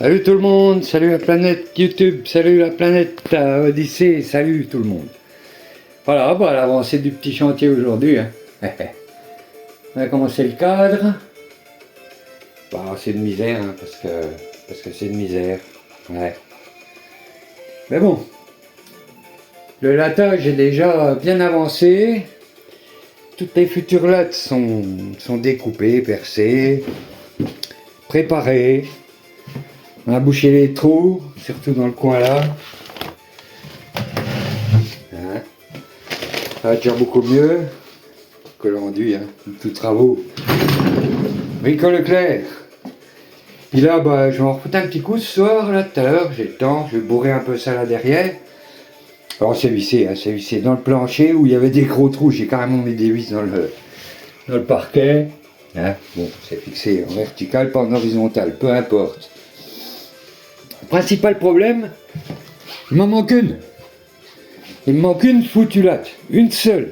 Salut tout le monde, salut la planète YouTube, salut la planète Odyssée, salut tout le monde. Voilà, bah, l'avancée du petit chantier aujourd'hui. Hein. On a commencé le cadre. Bah, c'est une misère, hein, parce que c'est une misère. Ouais. Mais bon, le latage est déjà bien avancé. Toutes les futures lattes sont découpées, percées, préparées. On a bouché les trous, surtout dans le coin là. Hein. Ça va déjà beaucoup mieux que l'enduit, hein, tous travaux. Brico Leclerc. Et là, bah, je vais en refoutre un petit coup ce soir, là, tout à l'heure, j'ai le temps, je vais bourrer un peu ça là derrière. Alors c'est vissé, hein, c'est vissé dans le plancher où il y avait des gros trous, j'ai carrément mis des vis dans le parquet. Hein. Bon, c'est fixé en vertical, pas en horizontal, peu importe. Principal problème, il m'en manque une. Il me manque une foutue latte, une seule.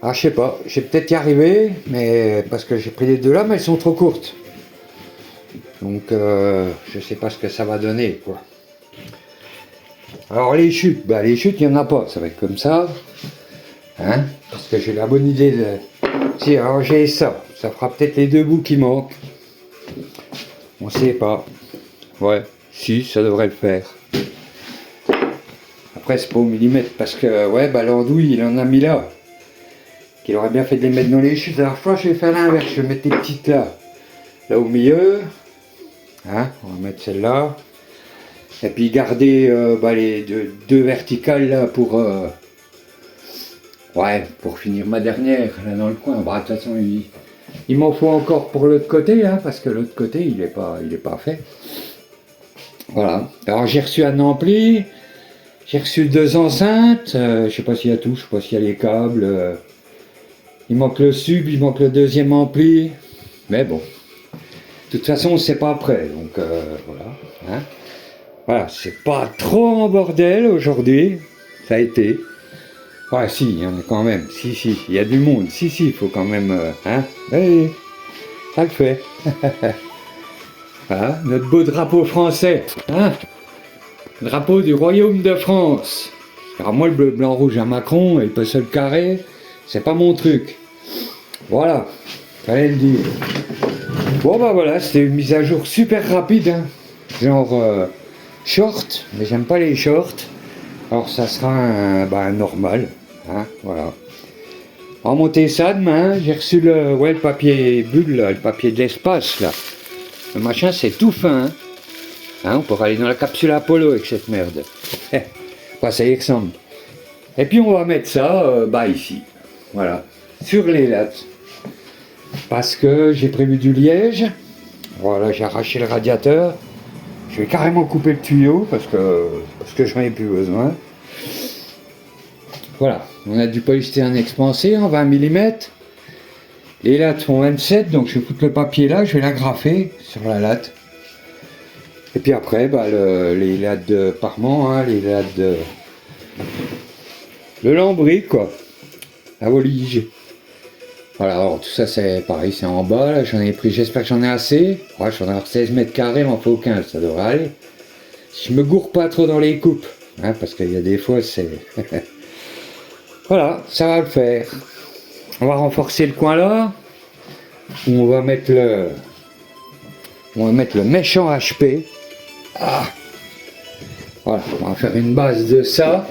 Alors je sais pas, je vais peut-être y arriver, mais parce que j'ai pris les deux là, mais elles sont trop courtes. Donc je sais pas ce que ça va donner, quoi. Alors les chutes, bah les chutes il n'y en a pas, ça va être comme ça. Hein, parce que j'ai la bonne idée de... Si, alors j'ai ça, ça fera peut-être les deux bouts qui manquent. On sait pas. Ouais. Si, ça devrait le faire. Après, c'est pas au millimètre, parce que, ouais, bah l'andouille, il en a mis là. Qu'il aurait bien fait de les mettre dans les chutes. Alors, je crois que je vais faire l'inverse, je vais mettre les petites là. Là au milieu. Hein, on va mettre celle-là. Et puis garder bah, les deux verticales là pour... ouais, pour finir ma dernière, là dans le coin. Bah, de toute façon, il m'en faut encore pour l'autre côté, hein, parce que l'autre côté, il est pas fait. Voilà, alors j'ai reçu un ampli, j'ai reçu 2 enceintes, je sais pas s'il y a tout, je sais pas s'il y a les câbles, il manque le sub, il manque le deuxième ampli, mais bon, de toute façon c'est pas prêt, donc voilà, hein. Voilà, c'est pas trop en bordel aujourd'hui, ça a été, ouais si, il y en a quand même, si, il y a du monde, si, il faut quand même, hein, oui, ça le fait. Voilà, notre beau drapeau français, hein, drapeau du Royaume de France. Alors moi le bleu, blanc, rouge à Macron et le seul carré, c'est pas mon truc. Voilà, fallait le dire. Bon bah voilà, c'était une mise à jour super rapide, hein. Genre short, mais j'aime pas les shorts. Alors ça sera un normal, hein, voilà. On va monter ça demain, j'ai reçu le papier bulle, là, le papier de l'espace là. Le machin c'est tout fin, hein. Hein, on pourra aller dans la capsule Apollo avec cette merde. Enfin, ça y ressemble. Et puis on va mettre ça bah ici. Voilà. Sur les lattes. Parce que j'ai prévu du liège. Voilà, j'ai arraché le radiateur. Je vais carrément couper le tuyau parce que j'en ai plus besoin. Voilà. On a du polystyrène expansé en 20 mm. Les lattes font 27, donc je vais foutre le papier là, je vais l'agrafer sur la latte. Et puis après, bah, les lattes de parement, hein, les lattes de... le lambris, quoi. La volige. Voilà, alors tout ça c'est pareil, c'est en bas, là, j'en ai pris, j'espère que j'en ai assez. Ouais, j'en ai 16 mètres carrés, il m'en faut 15, ça devrait aller. Si je me gourre pas trop dans les coupes, hein, parce qu'il y a des fois c'est... Voilà, ça va le faire. On va renforcer le coin là, où on va mettre le méchant HP. Ah. Voilà, on va faire une base de ça.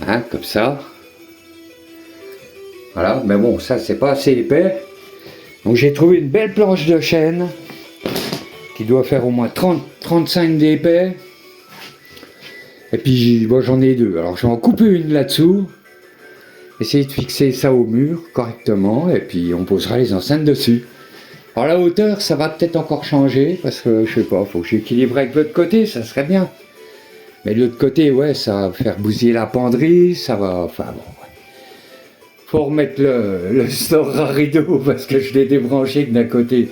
Hein, comme ça. Voilà, mais bon, ça c'est pas assez épais. Donc j'ai trouvé une belle planche de chêne qui doit faire au moins 30-35 d'épais. Et puis bon, j'en ai deux. Alors je vais en couper une là-dessous. Essayer de fixer ça au mur correctement. Et puis on posera les enceintes dessus. Alors la hauteur, ça va peut-être encore changer, parce que je sais pas, faut que j'équilibre avec l'autre côté, ça serait bien. Mais de l'autre côté, ouais, ça va faire bousiller la penderie, ça va, enfin bon, ouais. Faut remettre le store à rideau, parce que je l'ai débranché d'un côté.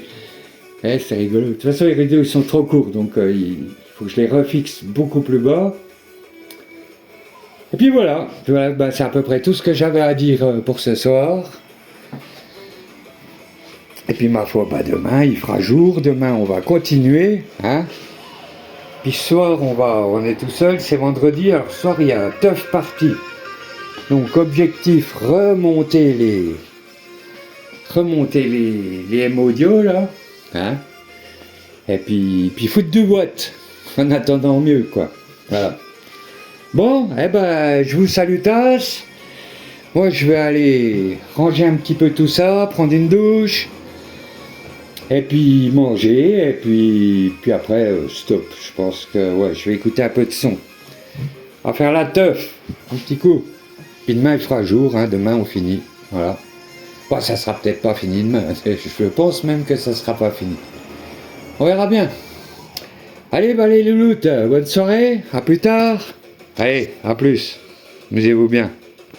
Eh, c'est rigolo. De toute façon, les rideaux, ils sont trop courts, donc il faut que je les refixe beaucoup plus bas. Et puis voilà, bah, c'est à peu près tout ce que j'avais à dire pour ce soir. Et puis ma foi, bah demain il fera jour, demain on va continuer, hein. Puis ce soir on est tout seul, c'est vendredi, alors ce soir il y a Tough Party. Donc objectif, remonter les M audio là, hein. Et puis foutre du boîte, en attendant mieux quoi, voilà. Bon, eh ben je vous salue tous. Moi je vais aller ranger un petit peu tout ça, prendre une douche, et puis manger, et puis après stop, je pense que ouais, je vais écouter un peu de son. On va faire la teuf, un petit coup. Puis demain il fera jour, hein, demain on finit, voilà. Bon, ça sera peut-être pas fini demain, je pense même que ça sera pas fini. On verra bien. Allez, bah les louloutes, bonne soirée, à plus tard. Allez, à plus, amusez-vous bien.